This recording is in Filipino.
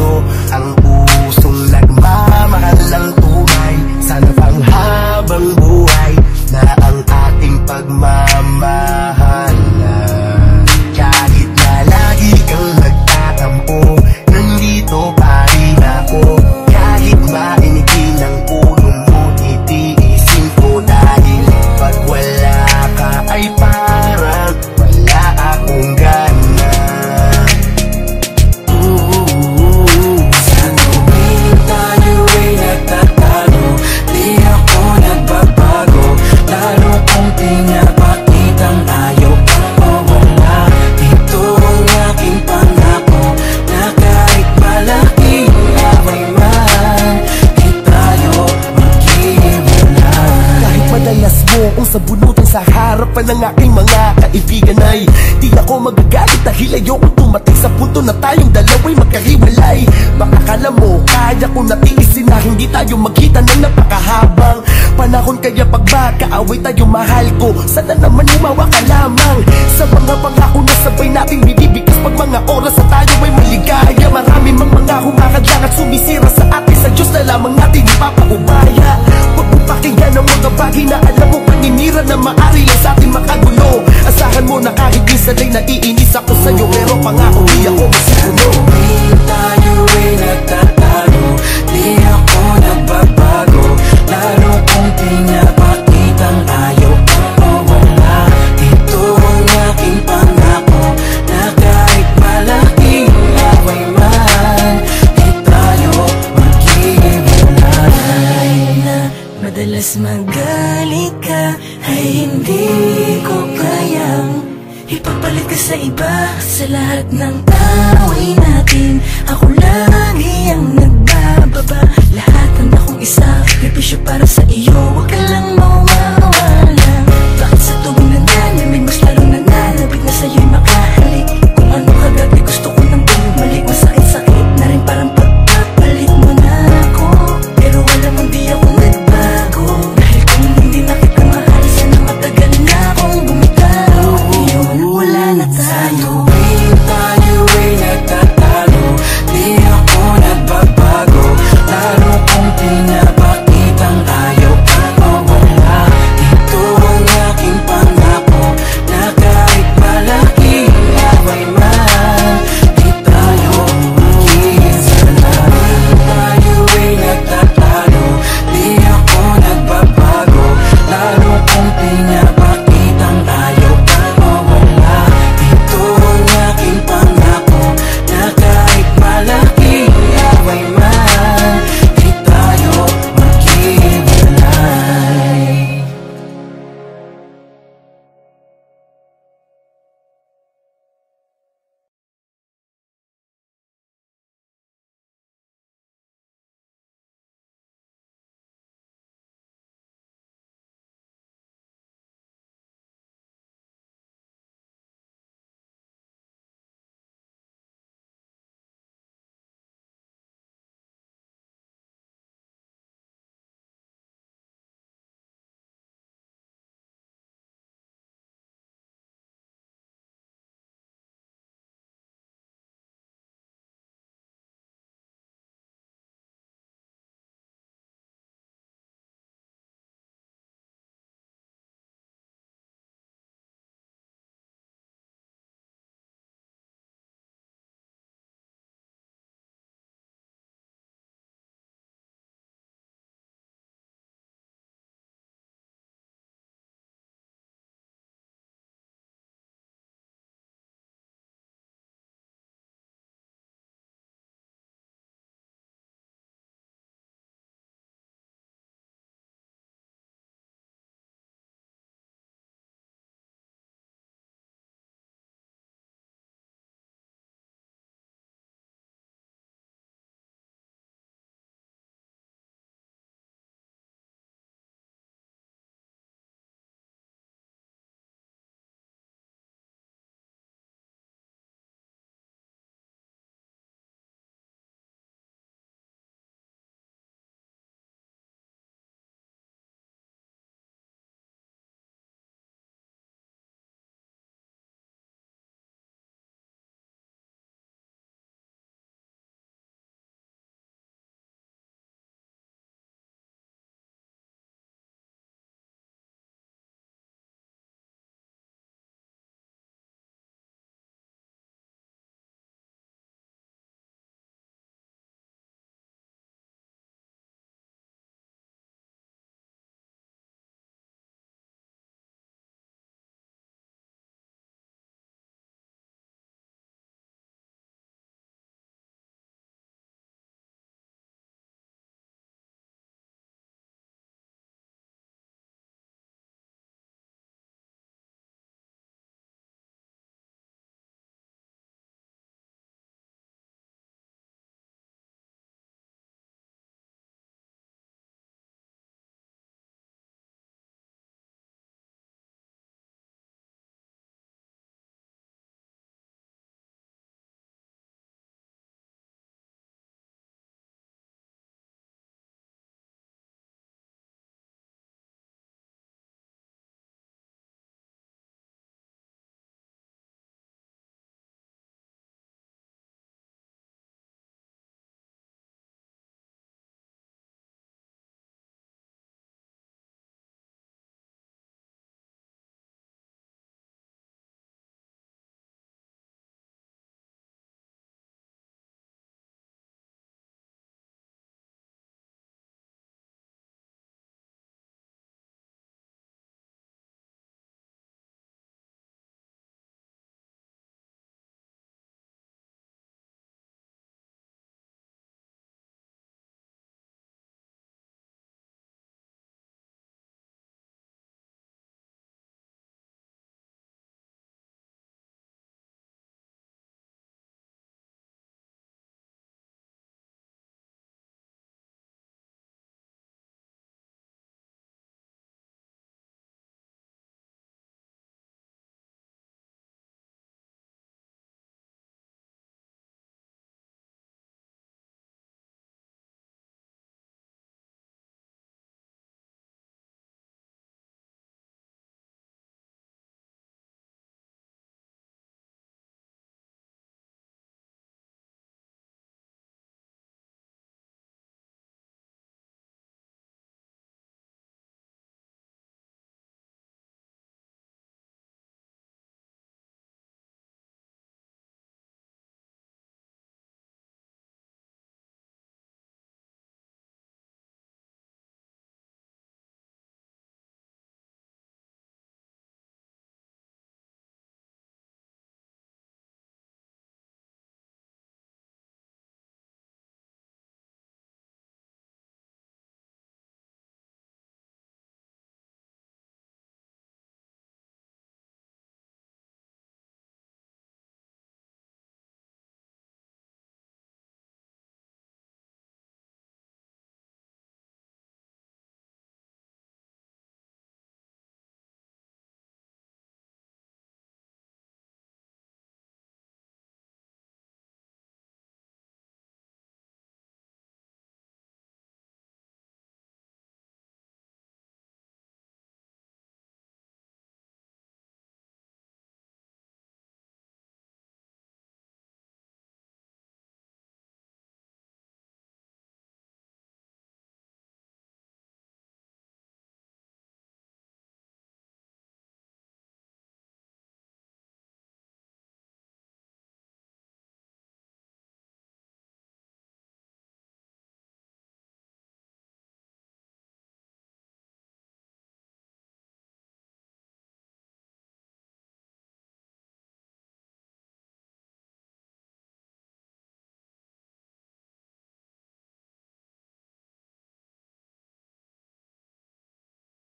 sa'yo. Ang pusong nagmamahal ng tunay, sana pang habang buhay na ang ating pagmamahalan. Kahit na lagi kang nagtatampo, nandito pa rin ako. Kahit mainitin ang ulo mo, titiisin ko dahil pag wala ka ay parang wala akong gana. Sa tuwing tayo ay nagtatalo, di ako nagbabago, lalo kong pinapakitang ayaw kang mawala. Ito ang aking pangako, na kahit malaking away man, di tayo maghiwalay. Kahit madalas mo kung sabunutan sa harapan ng aking mga kaibigan ay di ako magagalit dahil ayokong tumating sa punto na tayong dalawa'y magkahiwalay. Baka kala mo kaya ko natiisin na hindi tayo magkita ng napakahabang panahon, kaya pag magkaaway tayo mahal ko, sana naman umawa ka lamang sa mga pangako na sabay natin bibigkas pag mga oras sa tayo ay maligaya. Marami mang mga humakadlang at sumisira sa atin, sa Diyos na lamang natin ipapaubaya. Huwag mo pakinggan ang mga bagay na alam mo paninira na maari lang sa atin makagulo. Asahan mo na kahit minsan ay naiinis ako sa'yo, pero pangako di ako masigulo. Tuwing tayo ay nagtatalo, di ako nagbabago, lalo kong pinapakitang ayaw kang mawala. Ito ang aking pangako, na kahit malaking away man, di tayo maghiwalay. Na madalas magalit ka ay hindi ko kayang ipapalit ka sa iba. Sa lahat ng away natin,